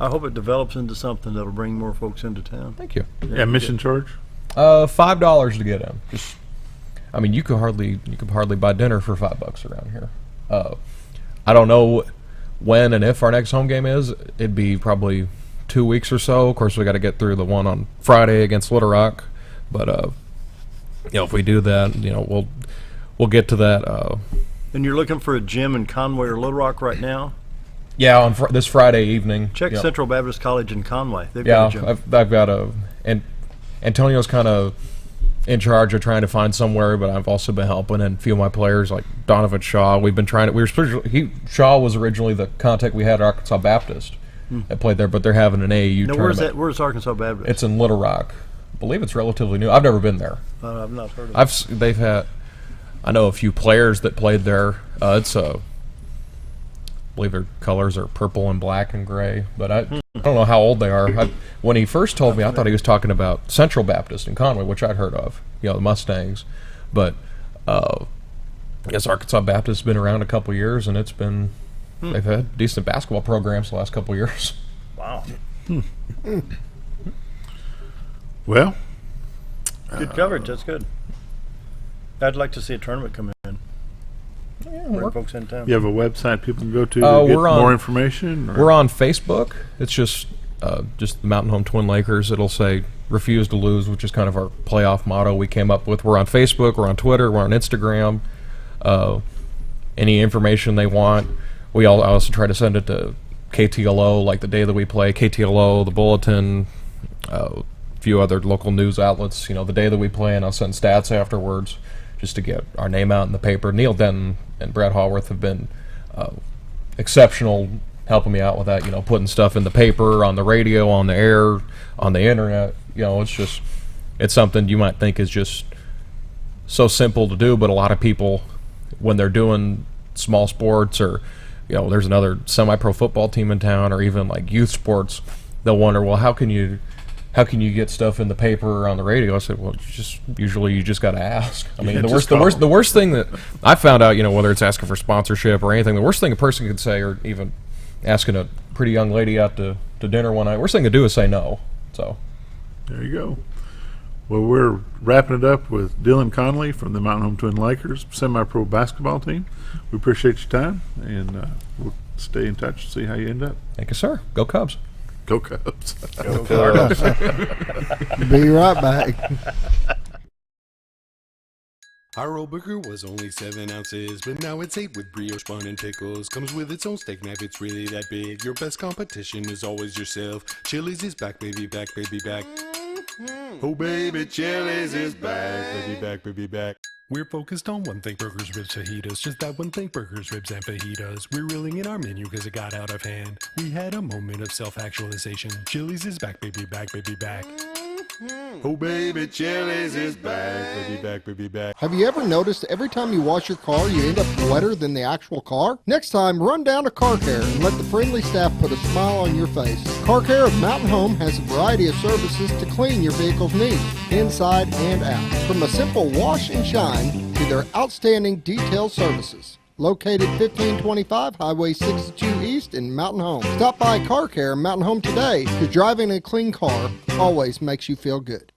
I hope it develops into something that'll bring more folks into town. Thank you. Yeah, admission charge? $5 to get in. You could hardly buy dinner for $5 around here. I don't know when and if our next home game is. It'd be probably 2 weeks or so. Of course, we got to get through the one on Friday against Little Rock, but if we do that, we'll get to that. And you're looking for a gym in Conway or Little Rock right now? Yeah, on this Friday evening. Check Central Baptist College in Conway. They've got a gym. I've got and Antonio's kind of in charge of trying to find somewhere, but I've also been helping, and a few of my players like Donovan Shaw. We've been trying to. Shaw was originally the contact we had at Arkansas Baptist that played there, but they're having an AAU tournament. Where's that? Where's Arkansas Baptist? It's in Little Rock. I believe it's relatively new. I've never been there. I've not heard of it. I know a few players that played there. I believe their colors are purple and black and gray, but I don't know how old they are. When he first told me, I thought he was talking about Central Baptist in Conway, which I'd heard of, the Mustangs. But I guess Arkansas Baptist has been around a couple years, and they've had decent basketball programs the last couple years. Wow. Well, good coverage. That's good. I'd like to see a tournament come in. Bring folks in town. You have a website people can go to get more information? Or? We're on Facebook. It's just the Mountain Home Twin Lakers. It'll say "Refuse to Lose," which is kind of our playoff motto we came up with. We're on Facebook. We're on Twitter. We're on Instagram. Any information they want, I also try to send it to KTLO, like the day that we play. KTLO, the Bulletin, a few other local news outlets. The day that we play, and I'll send stats afterwards, just to get our name out in the paper. Neil Denton and Brad Hallworth have been exceptional helping me out with that, putting stuff in the paper, on the radio, on the air, on the internet. It's something you might think is just so simple to do, but a lot of people, when they're doing small sports or, there's another semi-pro football team in town or even like youth sports, they'll wonder, well, how can you get stuff in the paper or on the radio? I said, well, usually you just got to ask. I mean, the worst thing that I found out, whether it's asking for sponsorship or anything, the worst thing a person could say, or even asking a pretty young lady out to dinner one night, worst thing to do is say no. So there you go. Well, we're wrapping it up with Dylan Connolly from the Mountain Home Twin Lakers semi-pro basketball team. We appreciate your time, and we'll stay in touch and see how you end up. Thank you, sir. Go Cubs. Go Cubs. Go Cardinals. Be right back. Our old burger was only 7 ounces, but now it's 8 with brioche bun and pickles. Comes with its own steak knife, it's really that big. Your best competition is always yourself. Chili's is back, baby, back, baby, back. Oh baby, Chili's is back, baby, back, baby, back. We're focused on one thing, burgers, ribs, fajitas. Just that one thing, burgers, ribs, and fajitas. We're reeling in our menu because it got out of hand. We had a moment of self-actualization. Chili's is back, baby, back, baby, back. Oh baby, Chili's is back, baby, back, baby, back. Have you ever noticed every time you wash your car, you end up wetter than the actual car? Next time, run down to Car Care and let the friendly staff put a smile on your face. Car Care of Mountain Home has a variety of services to clean your vehicle's needs, inside and out. From a simple wash and shine to their outstanding detail services. Located 1525 Highway 62 East in Mountain Home. Stop by Car Care Mountain Home today, because driving a clean car always makes you feel good.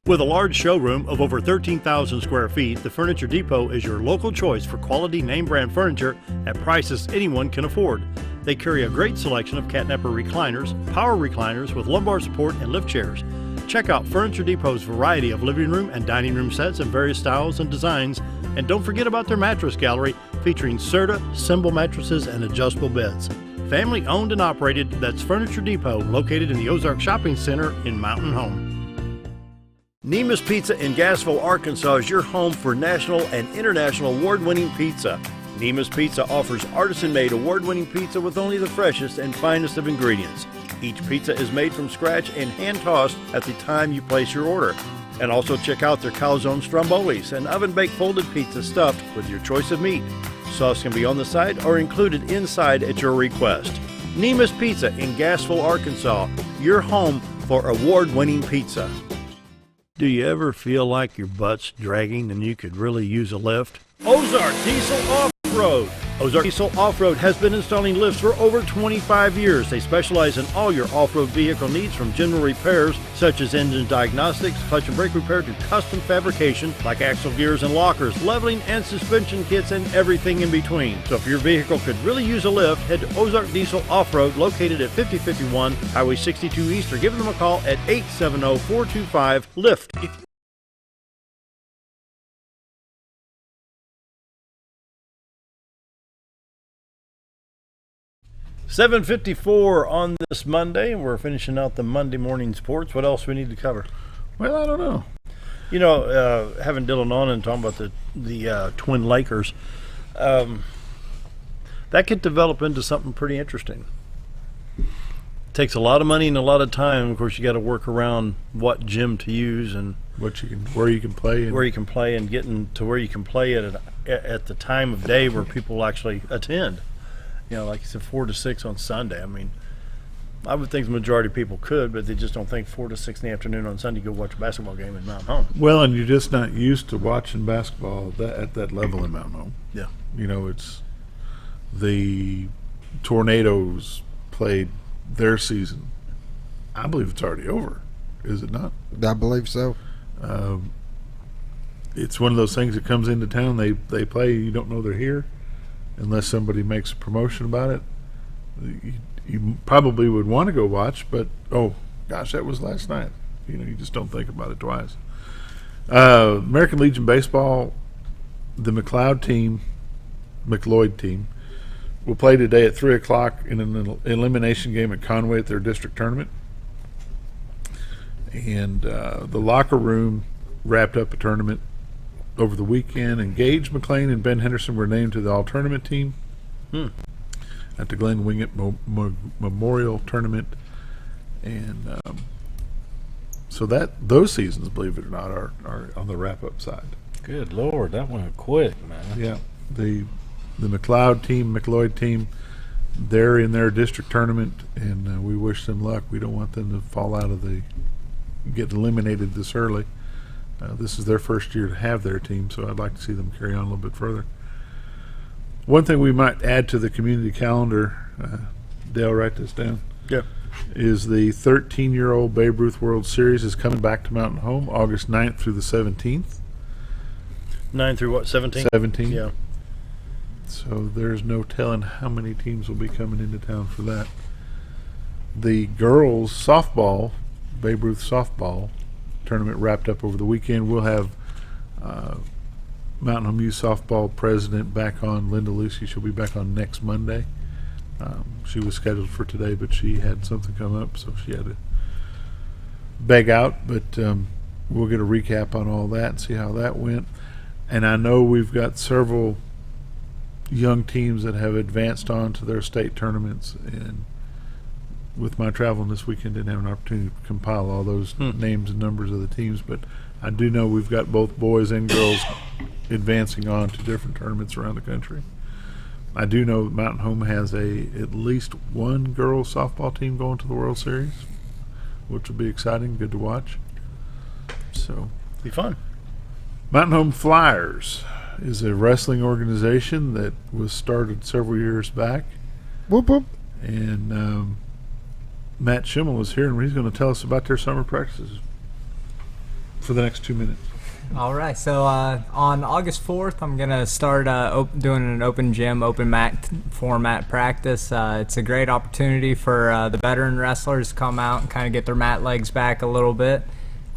With a large showroom of over 13,000 square feet, the Furniture Depot is your local choice for quality name brand furniture at prices anyone can afford. They carry a great selection of catnapper recliners, power recliners with lumbar support, and lift chairs. Check out Furniture Depot's variety of living room and dining room sets in various styles and designs. And don't forget about their mattress gallery featuring Serta, Symbol mattresses, and adjustable beds. Family owned and operated, that's Furniture Depot, located in the Ozark Shopping Center in Mountain Home. Nemus Pizza in Gassville, Arkansas is your home for national and international award-winning pizza. Nemus Pizza offers artisan-made award-winning pizza with only the freshest and finest of ingredients. Each pizza is made from scratch and hand-tossed at the time you place your order. And also check out their calzone strombolis, an oven-baked folded pizza stuffed with your choice of meat. Sauce can be on the side or included inside at your request. Nemus Pizza in Gassville, Arkansas, your home for award-winning pizza. Do you ever feel like your butt's dragging and you could really use a lift? Ozark Diesel Off-Road. Ozark Diesel Off-Road has been installing lifts for over 25 years. They specialize in all your off-road vehicle needs, from general repairs such as engine diagnostics, clutch and brake repair, to custom fabrication like axle gears and lockers, leveling and suspension kits, and everything in between. So if your vehicle could really use a lift, head to Ozark Diesel Off-Road, located at 5051 Highway 62 East, or give them a call at 870-425-LIFT. 7:54 on this Monday, and we're finishing out the Monday morning sports. What else we need to cover? Well, I don't know. You know, having Dylan on and talking about the Twin Lakers, that could develop into something pretty interesting. It takes a lot of money and a lot of time. Of course, you got to work around what gym to use and where you can play, and getting to where you can play at the time of day where people actually attend. like you said, 4 to 6 on Sunday. I mean, I would think the majority of people could, but they just don't think 4 to 6 in the afternoon on Sunday go watch a basketball game in Mountain Home. Well, and you're just not used to watching basketball at that level in Mountain Home. Yeah. It's the Tornadoes played their season. I believe it's already over, is it not? I believe so. It's one of those things that comes into town. They play. You don't know they're here unless somebody makes a promotion about it. You probably would want to go watch, but oh gosh, that was last night. You just don't think about it twice. American Legion Baseball, the McLeod team, will play today at 3:00 in an elimination game at Conway at their district tournament. And the locker room wrapped up a tournament over the weekend, and Gage McLean and Ben Henderson were named to the all-tournament team at the Glenn Wingate Memorial Tournament. And so those seasons, believe it or not, are on the wrap-up side. Good Lord, that went quick, man. Yeah, the McLeod team, they're in their district tournament, and we wish them luck. We don't want them to fall out of get eliminated this early. This is their first year to have their team, so I'd like to see them carry on a little bit further. One thing we might add to the community calendar, Dale, write this down. Yeah. Is the 13-year-old Babe Ruth World Series is coming back to Mountain Home August 9th through the 17th. 9 through what, 17th? 17. Yeah. So there's no telling how many teams will be coming into town for that. The girls softball, Babe Ruth softball tournament wrapped up over the weekend. We'll have Mountain Home Youth Softball president back on, Linda Lucy. She'll be back on next Monday. She was scheduled for today, but she had something come up, so she had to beg out. But we'll get a recap on all that and see how that went. And I know we've got several young teams that have advanced on to their state tournaments, and with my traveling this weekend, didn't have an opportunity to compile all those names and numbers of the teams, but I do know we've got both boys and girls advancing on to different tournaments around the country. I do know Mountain Home has at least one girls softball team going to the World Series, which will be exciting, good to watch. So be fun. Mountain Home Flyers is a wrestling organization that was started several years back. Whoop whoop. And Matt Schimmel is here, and he's going to tell us about their summer practices for the next 2 minutes. All right, so on August 4th, I'm going to start doing an open gym, open mat format practice. It's a great opportunity for the veteran wrestlers to come out and kind of get their mat legs back a little bit.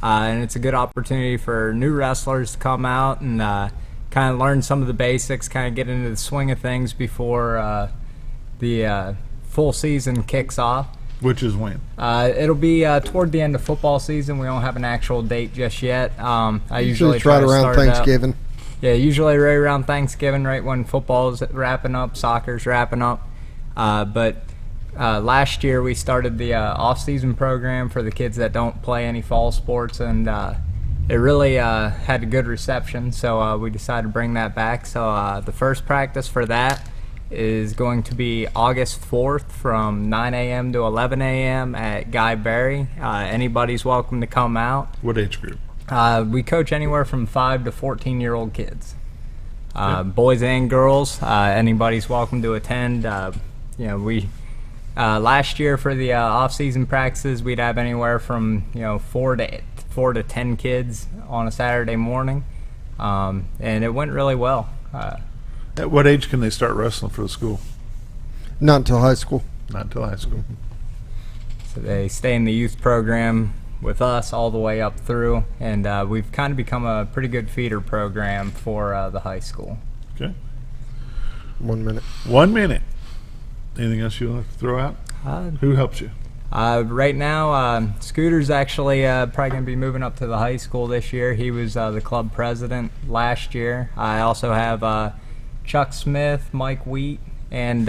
And it's a good opportunity for new wrestlers to come out and kind of learn some of the basics, kind of get into the swing of things before the full season kicks off. Which is when? It'll be toward the end of football season. We don't have an actual date just yet. I usually it's right try to around start Thanksgiving. Yeah, usually right around Thanksgiving, right when football's wrapping up, soccer's wrapping up. But last year we started the off-season program for the kids that don't play any fall sports, and it really had a good reception, so we decided to bring that back. So the first practice for that is going to be August 4th from 9 a.m. to 11 a.m. at Guy Berry. Anybody's welcome to come out. What age group? We coach anywhere from 5 to 14-year-old kids. Boys and girls, anybody's welcome to attend. We last year for the off-season practices, we'd have anywhere from 4 to 10 kids on a Saturday morning, and it went really well. At what age can they start wrestling for the school? Not until high school. Not until high school. So they stay in the youth program with us all the way up through, and we've kind of become a pretty good feeder program for the high school. Okay. 1 minute. 1 minute. Anything else you'd like to throw out? Who helps you? Right now, Scooter's actually probably going to be moving up to the high school this year. He was the club president last year. I also have Chuck Smith, Mike Wheat, and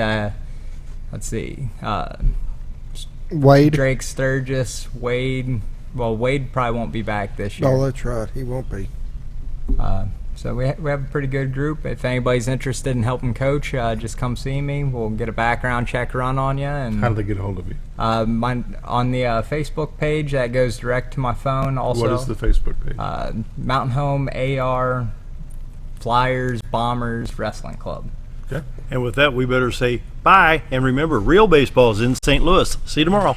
Wade. Drake Sturgis, Wade. Well, Wade probably won't be back this year. Oh, that's right. He won't be. So we have a pretty good group. If anybody's interested in helping coach, just come see me. We'll get a background check run on you. And how do they get a hold of you? On the Facebook page that goes direct to my phone. Also, what is the Facebook page? Mountain Home AR Flyers Bombers Wrestling Club. Okay. And with that, we better say bye. And remember, real baseball is in St. Louis. See you tomorrow.